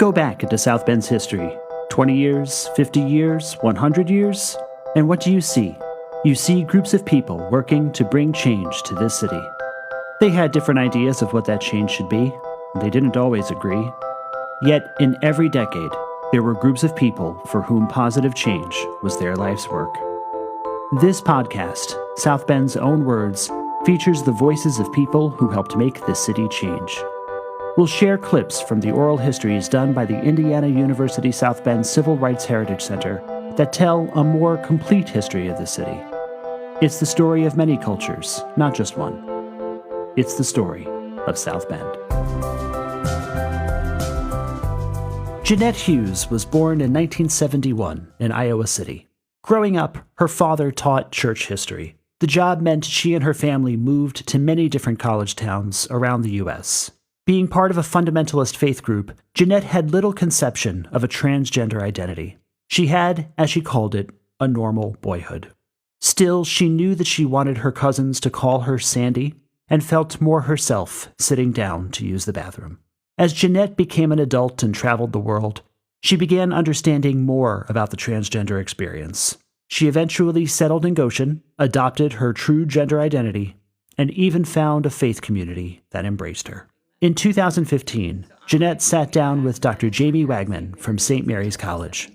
Go back into South Bend's history. 20 years, 50 years, 100 years? And what do you see? You see groups of people working to bring change to this city. They had different ideas of what that change should be. They didn't always agree. Yet, in every decade, there were groups of people for whom positive change was their life's work. This podcast, South Bend's Own Words, features the voices of people who helped make the city change. We'll share clips from the oral histories done by the Indiana University South Bend Civil Rights Heritage Center that tell a more complete history of the city. It's the story of many cultures, not just one. It's the story of South Bend. Jeanette Hughes was born in 1971 in Iowa City. Growing up, her father taught church history. The job meant she and her family moved to many different college towns around the U.S. Being part of a fundamentalist faith group, Jeanette had little conception of a transgender identity. She had, as she called it, a normal boyhood. Still, she knew that she wanted her cousins to call her Sandy and felt more herself sitting down to use the bathroom. As Jeanette became an adult and traveled the world, she began understanding more about the transgender experience. She eventually settled in Goshen, adopted her true gender identity, and even found a faith community that embraced her. In 2015, Jeanette sat down with Dr. Jamie Wagman from St. Mary's College.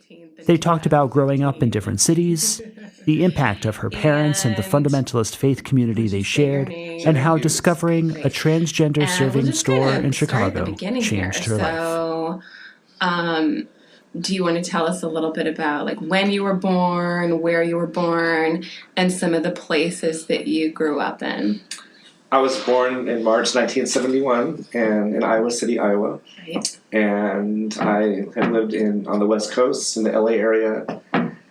They talked about growing up in different cities, the impact of her parents and the fundamentalist faith community they shared, and how discovering a transgender serving store in Chicago changed her life. Do you want to tell us a little bit about when you were born, where you were born, and some of the places that you grew up in? I was born in March 1971 in Iowa City, Iowa. Right. And I had lived on the West Coast, in the LA area,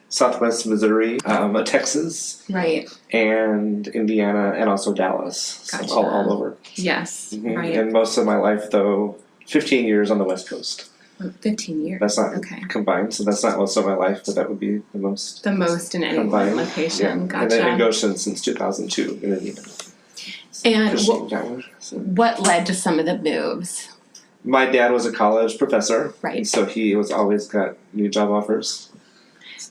Southwest Missouri, Texas, right, and Indiana, and also Dallas. Gotcha. So all over. Yes, Mm-hmm. right. And most of my life, though, 15 years on the West Coast. 15 years. That's not combined, so that's not most of my life, but that would be the most. The most in any combined. one location. Yeah. Gotcha. And then in Goshen since 2002 in Indiana. And what led to some of the moves? My dad was a college professor, right? So he was always got new job offers.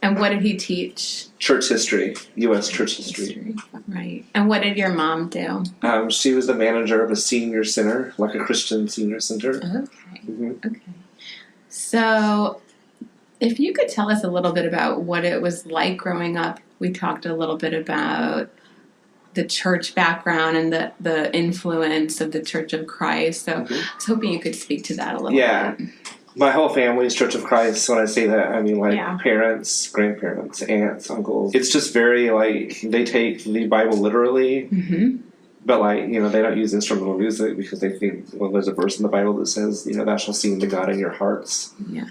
And what did he teach? Church history, U.S. church history. Right. And what did your mom do? She was the manager of a senior center, like a Christian senior center. Okay. Mm-hmm. Okay. So, if you could tell us a little bit about what it was like growing up. We talked a little bit about the church background and the influence of the Church of Christ. So I was hoping you could speak to that a little bit. Yeah. My whole family is Church of Christ. When I say that, I mean parents, grandparents, aunts, uncles. It's just very they take the Bible literally. Mm-hmm. But they don't use instrumental music because they think, there's a verse in the Bible that says, thou shalt sing to God in your hearts. Yeah.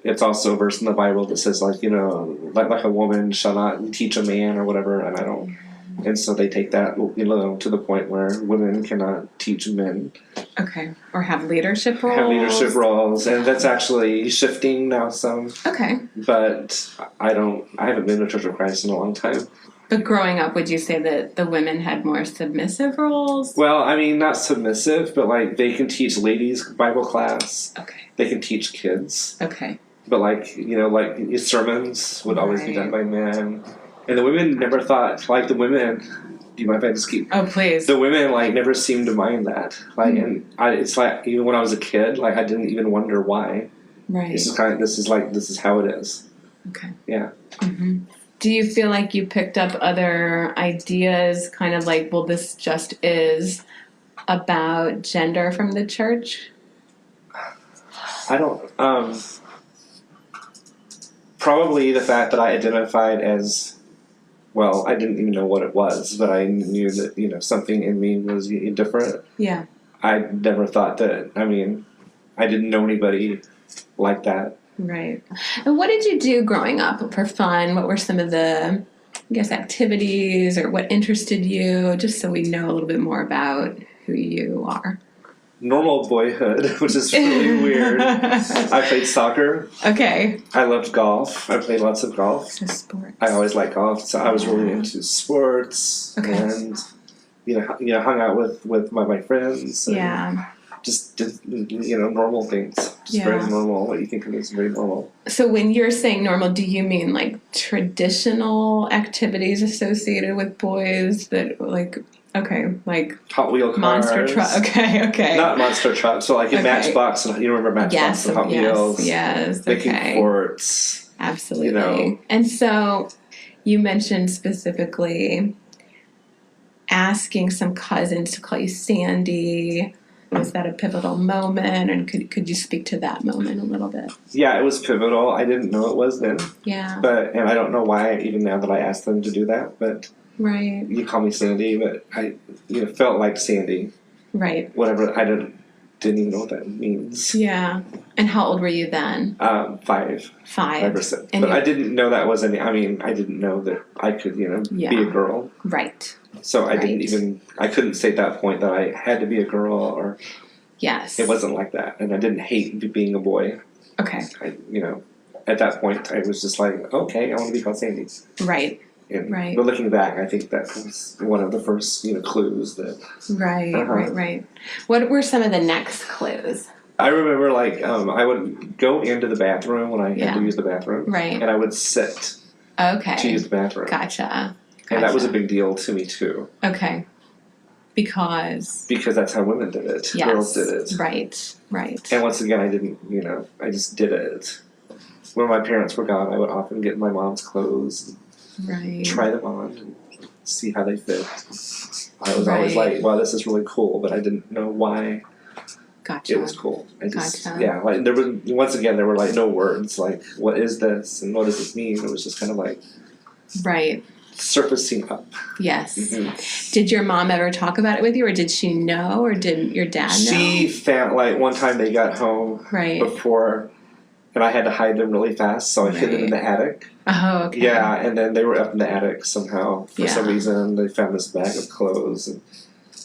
It's also a verse in the Bible that says like a woman shall not teach a man or whatever, and I don't. And so they take that, to the point where women cannot teach men. Okay. Or have leadership roles. Have leadership roles. And that's actually shifting now some. Okay. But I haven't been to Church of Christ in a long time. But growing up, would you say that the women had more submissive roles? Well, not submissive, but they can teach ladies Bible class. Okay. They can teach kids. Okay. But sermons would always be done by men. And the women never thought, the women, do you mind if I just keep? Oh, please. The women, never seemed to mind that. And it's even when I was a kid, I didn't even wonder why. Right. This is how it is. Okay. Yeah. Mm-hmm. Do you feel like you picked up other ideas, kind of this just is about gender from the church? I don't, probably the fact that I identified as, I didn't even know what it was, but I knew that, something in me was different. Yeah. I never thought that, I didn't know anybody like that. Right. And what did you do growing up for fun? What were some of the, activities or what interested you? Just so we know a little bit more about who you are. Normal boyhood, which is really weird. I played soccer. Okay. I loved golf. I played lots of golf. So sports. I always liked golf, so I was really into sports. Okay. And hung out with my friends. And, yeah. just did, normal things. Just very normal. What you think of as very normal. So when you're saying normal, do you mean like traditional activities associated with boys that like Hot Wheel cars. Monster truck. Okay. Not monster trucks. So like in Matchbox, you remember Matchbox and Hot Wheels. Yes. Making forts. Absolutely. And so you mentioned specifically asking some cousins to call you Sandy. Was that a pivotal moment? And could you speak to that moment a little bit? Yeah, it was pivotal. I didn't know it was then. Yeah. And I don't know why, even now that I asked them to do that, but right. You call me Sandy, but I felt like Sandy. Right. Whatever, I didn't even know what that means. Yeah. And how old were you then? 5. 5 or 6. But I didn't know that was any. I mean, I didn't know that I could, be a girl. Right. So I couldn't say at that point that I had to be a girl or. Yes. It wasn't like that, and I didn't hate being a boy. Okay. At that point, I was just like, okay, I want to be called Sandy. Right. Right. But looking back, I think that was one of the first, clues that. Right. Right. What were some of the next clues? I remember, I would go into the bathroom when I had to use the bathroom. Right. And I would sit. Okay. To use the bathroom. Gotcha. And that was a big deal to me, too. Okay. Because that's how women did it. Yes. Girls did it. Right. And once again, I didn't, I just did it. When my parents were gone, I would often get my mom's clothes. Right. Try them on and see how they fit. I was always like, wow, this is really cool, but I didn't know why Gotcha. it was cool. Gotcha. Yeah, there were no words, like, what is this and what does this mean? It was just kind of like surfacing up. Yes. Mm-hmm. Did your mom ever talk about it with you, or did she know, or did your dad know? She found, one time they got home before, and I had to hide them really fast, so I hid them in the attic. Oh, okay. Yeah, and then they were up in the attic somehow. For some reason, they found this bag of clothes, and,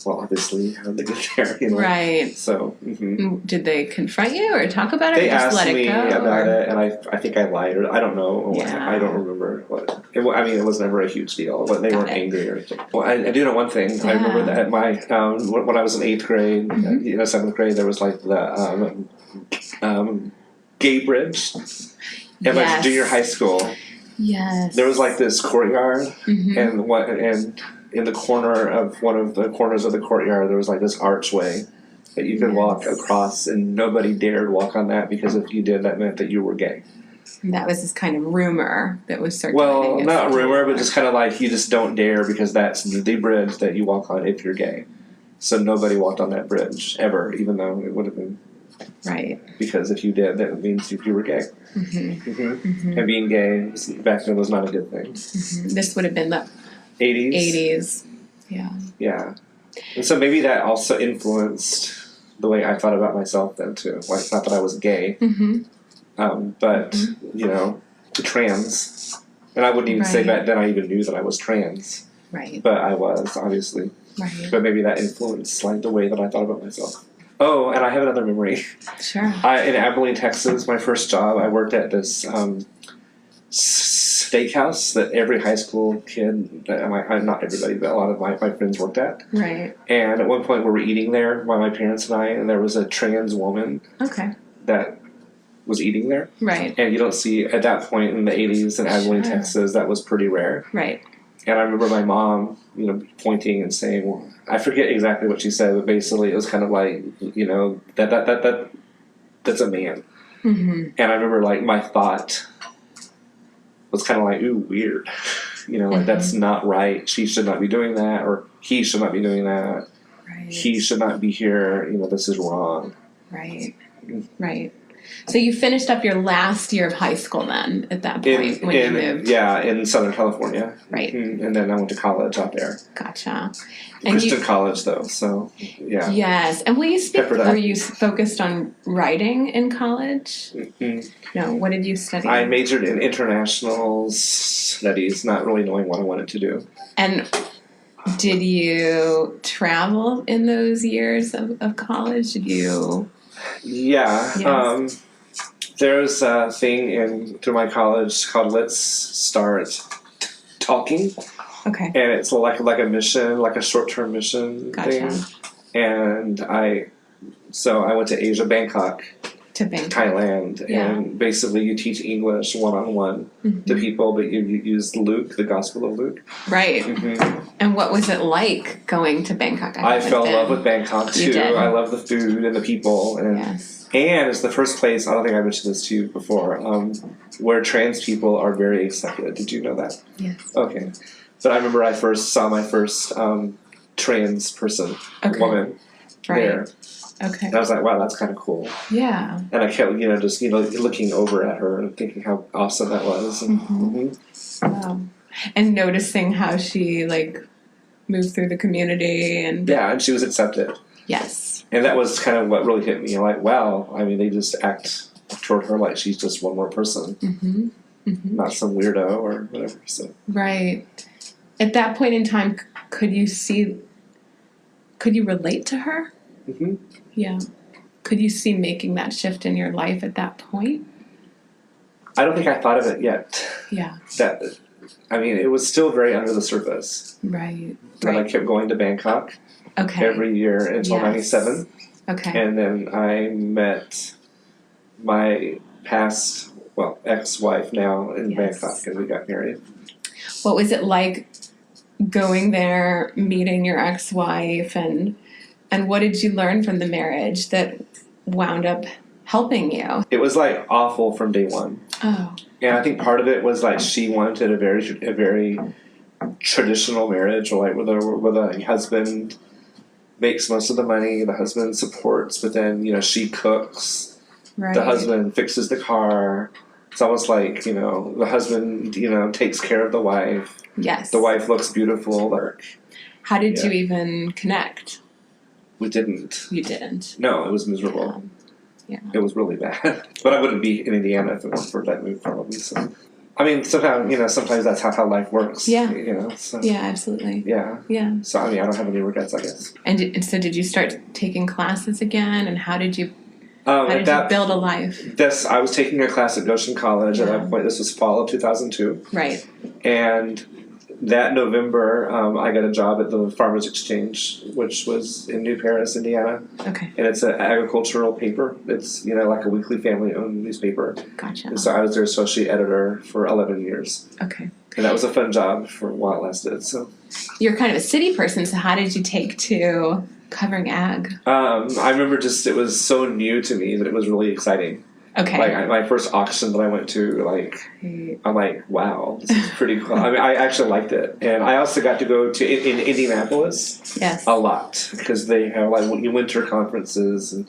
well, obviously, how did they get there, Right. So, Did they confront you or talk about it? They or just asked let me it go, about it, and I think I lied, or I don't know. Yeah. I don't remember what. It was never a huge deal, but they weren't angry or anything. Well, I do know one thing. Yeah. I remember that at my when I was in 8th grade, 7th grade, there was the gay bridge at my junior high school. Yes. There was this courtyard, and in the corner of one of the corners of the courtyard, there was this archway that you could walk across, and nobody dared walk on that because if you did, that meant that you were gay. And that was this kind of rumor that was circulating. Well, not rumor, but just kind of you just don't dare because that's the bridge that you walk on if you're gay. So nobody walked on that bridge ever, even though it would have been. Right. Because if you did, that means you were gay. And being gay back then was not a good thing. This would have been the 80s. Yeah. Yeah. And so maybe that also influenced the way I thought about myself then too. Not that I was gay, but trans. And I wouldn't even say back then I even knew that I was trans. Right. But I was, obviously. Right. But maybe that influenced the way that I thought about myself. Oh, and I have another memory. Sure. In Abilene, Texas, my first job, I worked at this steakhouse that every high school kid, not everybody, but a lot of my friends worked at. Right. And at one point we were eating there, my parents and I, and there was a trans woman that was eating there. Right. And you don't see, at that point in the 80s in Abilene, Texas, that was pretty rare. Right. And I remember my mom, pointing and saying, well, I forget exactly what she said, but basically it was kind of that's a man. And I remember my thought was kind of ooh, weird. That's not right. She should not be doing that, or he should not be doing that. Right. He should not be here. This is wrong. Right. Right. So you finished up your last year of high school then, at that point, when you moved? Yeah, in Southern California. Right. And then I went to college out there. Gotcha. Christian college, though, so, yeah. Yes. And will you speak, were you focused on writing in college? No, what did you study? I majored in international studies, not really knowing what I wanted to do. And did you travel in those years of college? Did you... Yeah. Yes. There's a thing through my college called Let's Start Talking. Okay. And it's like a mission, like a short-term mission thing. And I So I went to Asia, Bangkok, To Bangkok. Thailand, Yeah. and basically you teach English one-on-one to people, but you use Luke, the Gospel of Luke. Right. Mm-hmm. And what was it like going to Bangkok? I fell in love with Bangkok You too. did. I love the food and the people, and Yes. and it's the first place, I don't think I mentioned this to you before, where trans people are very accepted. Did you know that? Yes. Okay. But I remember I first saw my first trans person, woman, Right. there. Okay. And I was like, wow, that's kind of cool. Yeah. And I kept, just, looking over at her and thinking how awesome that was. And, Wow. And noticing how she moved through the community and yeah, and she was accepted. yes. And that was kind of what really hit me. Like, wow, I mean, they just act toward her like she's just one more person, not some weirdo or whatever. So Right. At that point in time, could you relate to her? Mm-hmm. Yeah. Could you see making that shift in your life at that point? I don't think I thought of it yet. Yeah. It was still very under the surface. Right. And I kept going to Bangkok every year until Yes. 97. Okay. And then I met my past, ex-wife now in Yes. Bangkok, and we got married. What was it like going there, meeting your ex-wife, and what did you learn from the marriage that wound up helping you? It was awful from day one. Oh. And I think part of it was she wanted a very traditional marriage, where the husband makes most of the money, the husband supports, but then she cooks, Right. the husband fixes the car. It's almost like the husband takes care of the wife. Yes. The wife looks beautiful. How did you even connect? We didn't. You didn't. No, it was miserable. Yeah. It was really bad. But I wouldn't be in Indiana if it weren't for that move, probably. So, sometimes that's how life works. Yeah. So, Yeah, absolutely. yeah. Yeah. So, I don't have any regrets, I guess. And so did you start taking classes again? And how did you build a life? I was taking a class at Goshen College at that point. This was fall of 2002. Right. And that November, I got a job at the Farmers Exchange, which was in New Paris, Indiana. Okay. And it's an agricultural paper. It's, like a weekly family-owned newspaper. Gotcha. And so I was their associate editor for 11 years. Okay. And that was a fun job for a while it lasted. So You're kind of a city person, so how did you take to covering ag? I remember it was so new to me that it was really exciting. Okay. My first auction that I went to, I'm like, wow, this is pretty cool. I actually liked it. And I also got to go to in Indianapolis Yes. a lot because they have winter conferences and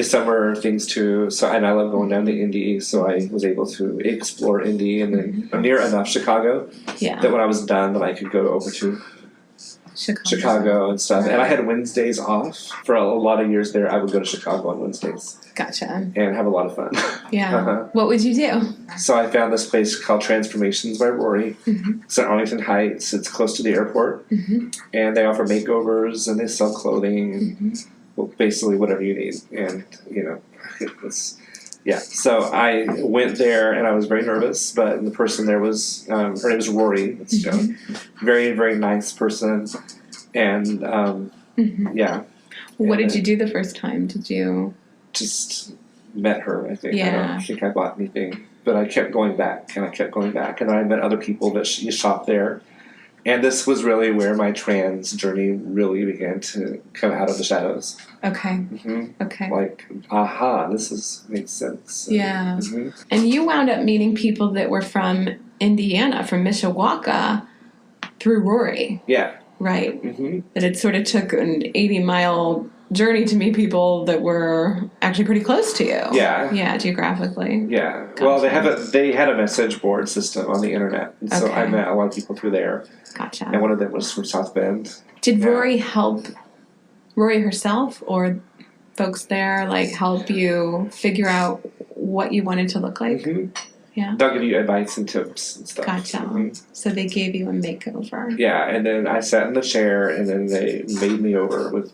summer things too. So, and I love going down to Indy, so I was able to explore Indy and then near enough Chicago that when I was done that I could go over to Chicago and stuff. Right. And I had Wednesdays off for a lot of years there. I would go to Chicago on Wednesdays. Gotcha. And have a lot of fun. Yeah. What would you do? So I found this place called Transformations by Rory. It's in Arlington Heights. It's close to the airport. And they offer makeovers and they sell clothing and basically whatever you need. And, So I went there and I was very nervous, but the person there was, her name was Rory. It's very, very nice person. And, What did you do the first time? Did you... Just met her, I think. Yeah. I don't think I bought anything. But I kept going back, and I kept going back. And then I met other people that shop there. And this was really where my trans journey really began to come out of the shadows. Okay. Okay. This makes sense. Yeah. And you wound up meeting people that were from Indiana, from Mishawaka, through Rory. Yeah. Right. That it sort of took an 80-mile journey to meet people that were actually pretty close to you. Yeah. Yeah, geographically. Yeah. Gotcha. Well, they had a message board system on the internet. And so I met a lot of people through there. Gotcha. And one of them was from South Bend. Did Rory help, Rory herself or folks there, help you figure out what you wanted to look like? Yeah. They'll give you advice and tips and stuff. Gotcha. So they gave you a makeover. Yeah, and then I sat in the chair, and then they made me over with,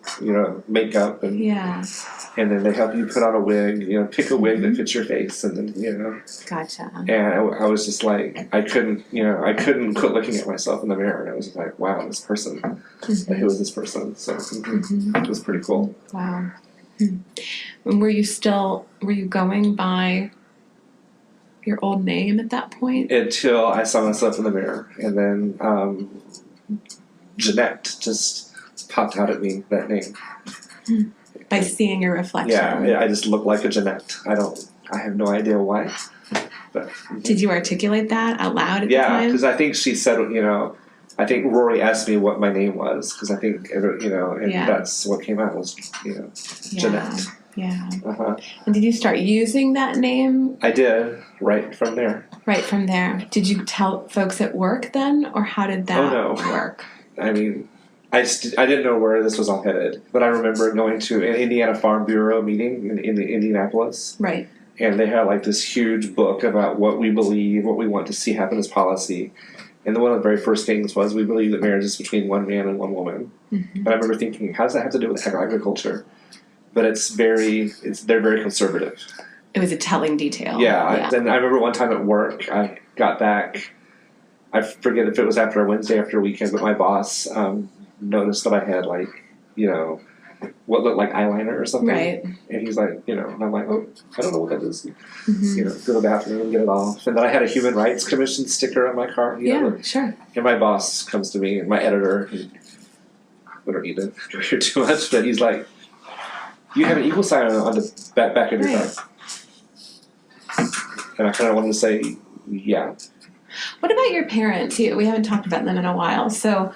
makeup, and and then they help you put on a wig, pick a wig that fits your face, and then, Gotcha. And I was just like, I couldn't quit looking at myself in the mirror, and I was like, wow, this person, who is this person? So it was pretty cool. Wow. And were you going by your old name at that point? Until I saw myself in the mirror. And then Jeanette just popped out at me, that name. By seeing your reflection? Yeah, I just look like a Jeanette. I have no idea why. But did you articulate that out loud at the time? Yeah, because I think she said, I think Rory asked me what my name was, because I think, and that's what came out was, Jeanette. Yeah. Uh-huh. And did you start using that name? I did, right from there. Right from there. Did you tell folks at work then, or how did that work? I mean, I didn't know where this was all headed, but I remember going to an Indiana Farm Bureau meeting in Indianapolis. Right. And they had like this huge book about what we believe, what we want to see happen as policy. And one of the very first things was we believe that marriage is between one man and one woman. Mm-hmm. And I remember thinking, how does that have to do with agriculture? But they're very conservative. It was a telling detail. Yeah. And I remember one time at work, I got back, I forget if it was after a Wednesday after a weekend, but my boss noticed that I had what looked like eyeliner or something. Right. And he's like, and I'm like, oh, I don't know what that is. Mm-hmm. Go to the bathroom and get it off. And then I had a Human Rights Commission sticker on my car. Sure. And my boss comes to me, and my editor, we don't need to go here too much, but he's like, you have an equal sign on the back of your car. And I kind of wanted to say, yeah. What about your parents? We haven't talked about them in a while. So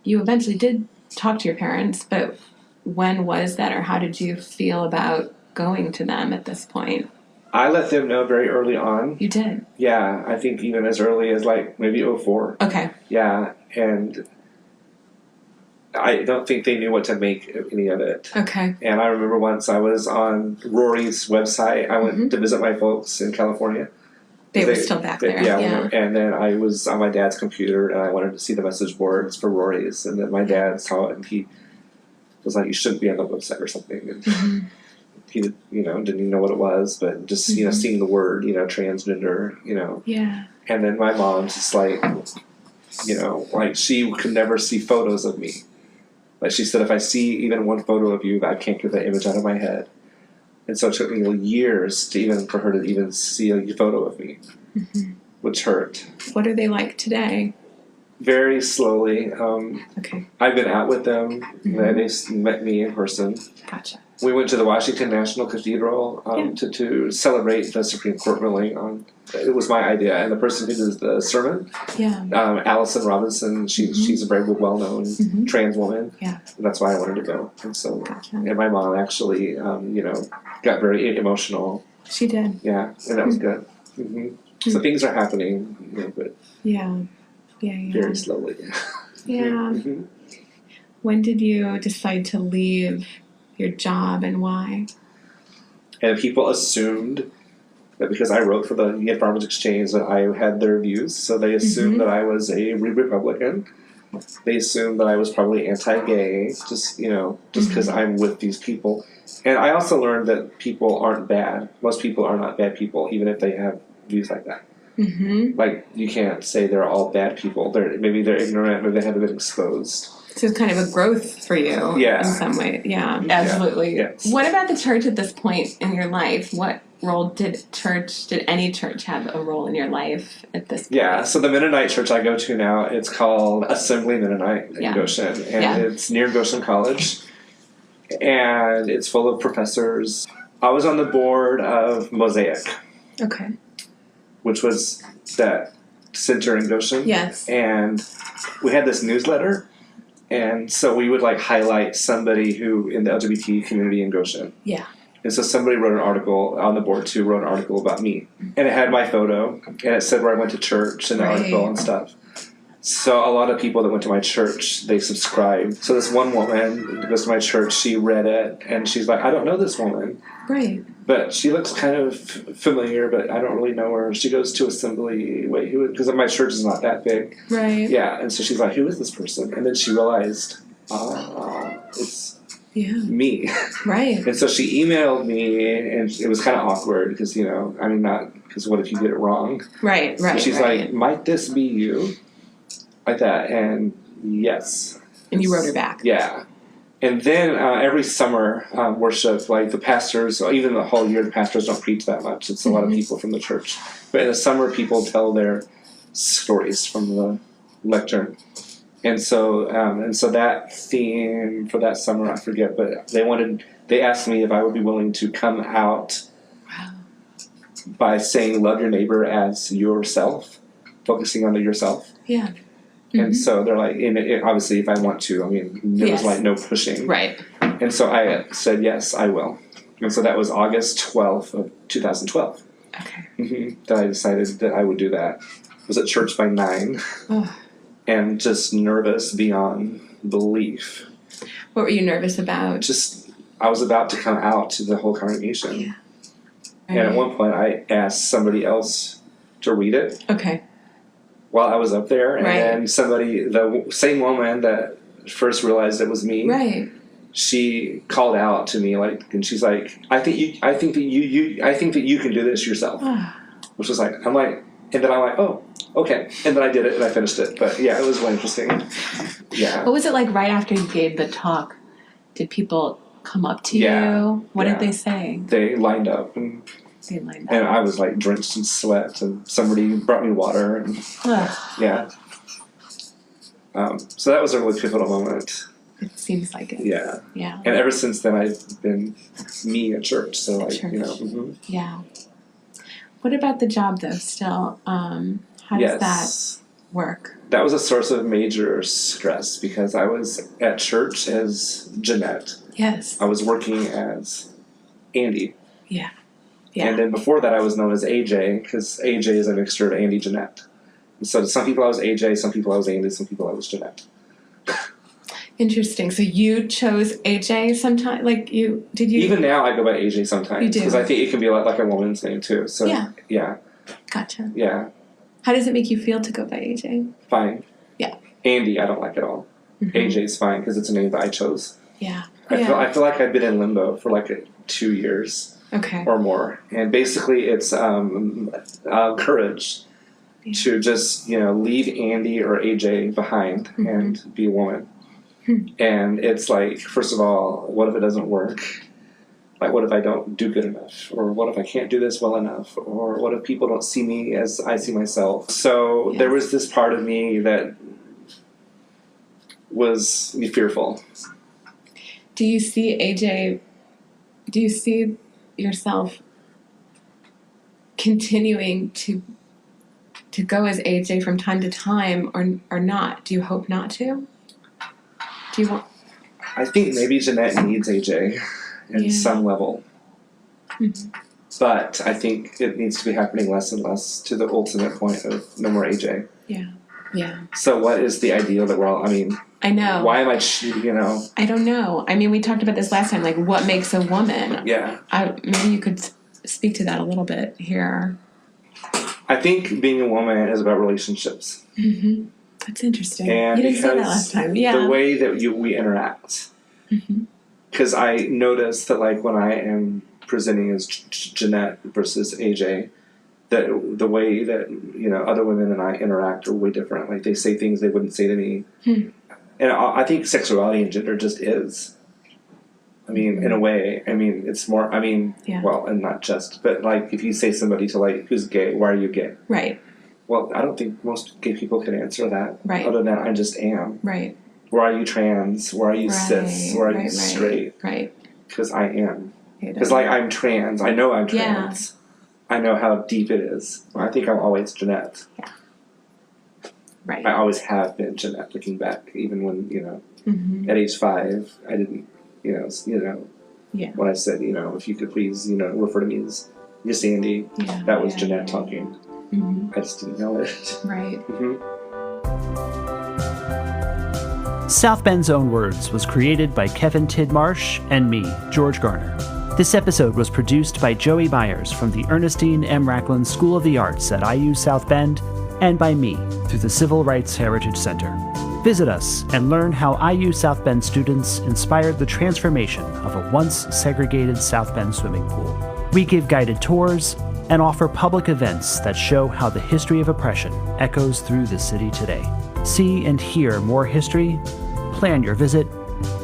you eventually did talk to your parents, but when was that, or how did you feel about going to them at this point? I let them know very early on. You did? Yeah, I think even as early as maybe 2004. Okay. Yeah, and I don't think they knew what to make of any of it. Okay. And I remember once I was on Rory's website. I went to visit my folks in California. They were still back there. Yeah. And then I was on my dad's computer, and I wanted to see the message boards for Rory's. And then my dad saw it, and he was like, you shouldn't be on the website or something. And he didn't even know what it was, but just, seeing the word, transgender, Yeah. And then my mom's just like, she could never see photos of me. Like she said, if I see even one photo of you, I can't get that image out of my head. And so it took me years for her to even see a photo of me, which hurt. What are they like today? Very slowly. Okay. I've been out with them. They met me in person. Gotcha. We went to the Washington National Cathedral to celebrate the Supreme Court ruling. It was my idea, and the person who did the sermon, Allison Robinson, she's a very well-known trans woman. Yeah, and that's why I wanted to go. And so, and my mom actually, got very emotional. She did. Yeah, and that was good. Mm-hmm. So things are happening, but very slowly. Yeah. When did you decide to leave your job, and why? And people assumed that because I wrote for the United Farmers Exchange that I had their views, so they assumed that I was a Republican. They assumed that I was probably anti-gay, just because I'm with these people. And I also learned that people aren't bad. Most people are not bad people, even if they have views like that. Like, you can't say they're all bad people. Maybe they're ignorant, maybe they haven't been exposed. So it's kind of a growth for you in some way. Yeah, absolutely. Yeah. Yes. What about the church at this point in your life? What role did any church have a role in your life at this point? Yeah, so the Mennonite church I go to now, it's called Assembly Mennonite in Goshen. And it's near Goshen College. And it's full of professors. I was on the board of Mosaic. Okay. Which was that center in Goshen. Yes. And we had this newsletter. And so we would highlight somebody who in the LGBT community in Goshen. Yeah. And so somebody wrote an article on the board too, wrote an article about me. And it had my photo, and it said where I went to church and the article and stuff. So a lot of people that went to my church, they subscribed. So this one woman who goes to my church, she read it, and she's like, I don't know this woman. Right. But she looks kind of familiar, but I don't really know her. She goes to Assembly, because my church is not that big. Right. Yeah, and so she's like, who is this person? And then she realized, it's me. Right. And so she emailed me, and it was kind of awkward, because, because what if you get it wrong? Right, So she's like, might this be you? Like that, and yes. And you wrote her back. Yeah. And then every summer worship, like the pastors, or even the whole year, the pastors don't preach that much. It's a lot of people from the church. But in the summer, people tell their stories from the lectern. And so that theme for that summer, I forget, but they asked me if I would be willing to come out by saying love your neighbor as yourself, focusing on yourself. Yeah. And so they're like, obviously, if I want to, I mean, there was like no pushing. Right. And so I said, yes, I will. And so that was August 12th of 2012. Okay. That I decided that I would do that. I was at church by 9 and just nervous beyond belief. What were you nervous about? Just, I was about to come out to the whole congregation. Yeah. And at one point, I asked somebody else to read it. Okay. While I was up there, and then somebody, the same woman that first realized it was me, she called out to me and she's like, "I think that you can do this yourself," which was like, and then I'm like, "Oh, okay," and then I did it and I finished it. But yeah, it was really interesting. Yeah. What was it like right after you gave the talk? Did people come up to you? What did they say? They lined up and. And I was like drenched in sweat, and somebody brought me water, and yeah. So that was a really pivotal moment. It seems like it. Yeah. Yeah. And ever since then, I've been me at church. So at church. You know. Yeah. What about the job though? Still, how does that work? That was a source of major stress because I was at church as Jeanette. Yes. I was working as Andy. Yeah. Yeah. And then before that, I was known as AJ because AJ is a mixture of Andy Jeanette. And so some people I was AJ, some people I was Andy, some people I was Jeanette. Interesting. So you chose AJ sometime? Did you? Even now, I go by AJ sometimes. You do? Because I think it can be like a woman's name too. So yeah. Gotcha. Yeah. How does it make you feel to go by AJ? Fine. Yeah. Andy, I don't like at all. AJ's fine because it's a name that I chose. Yeah. I feel like I've been in limbo for 2 years. Okay. Or more. And basically it's courage to just, leave Andy or AJ behind and be a woman. And it's like, first of all, what if it doesn't work? Like, what if I don't do good enough? Or what if I can't do this well enough? Or what if people don't see me as I see myself? So there was this part of me that was fearful. Do you see yourself continuing to go as AJ from time to time or not? Do you hope not to? Do you want? I think maybe Jeanette needs AJ in some level. But I think it needs to be happening less and less to the ultimate point of no more AJ. Yeah. Yeah. So what is the ideal that we're all, I know. Why am I, I don't know. We talked about this last time, what makes a woman? Yeah. Maybe you could speak to that a little bit here. I think being a woman is about relationships. That's interesting. And you didn't say that last time. Yeah. The way that we interact. Because I noticed that when I am presenting as Jeanette versus AJ, that the way that other women and I interact are way different. They say things they wouldn't say to me. And I think sexuality and gender just is. In a way, it's more, well, and not just, but if you say somebody to who's gay, why are you gay? Right. Well, I don't think most gay people can answer that. Right. Other than I just am. Right. Why are you trans? Why are you cis? Why are you straight? Right. Because I am. Because I'm trans. I know I'm trans. Yeah. I know how deep it is. I think I'm always Jeanette. Yeah. Right. I always have been Jeanette, looking back, even when, at age 5, I didn't, when I said, if you could please, refer to me as Miss Andy, that was Jeanette talking. I just didn't know it. Right. South Bend's Own Words was created by Kevin Tidmarsh and me, George Garner. This episode was produced by Joey Myers from the Ernestine M. Racklin School of the Arts at IU South Bend, and by me through the Civil Rights Heritage Center. Visit us and learn how IU South Bend students inspired the transformation of a once segregated South Bend swimming pool. We give guided tours and offer public events that show how the history of oppression echoes through the city today. See and hear more history, plan your visit,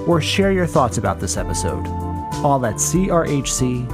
or share your thoughts about this episode, all at crhc.iusb.edu.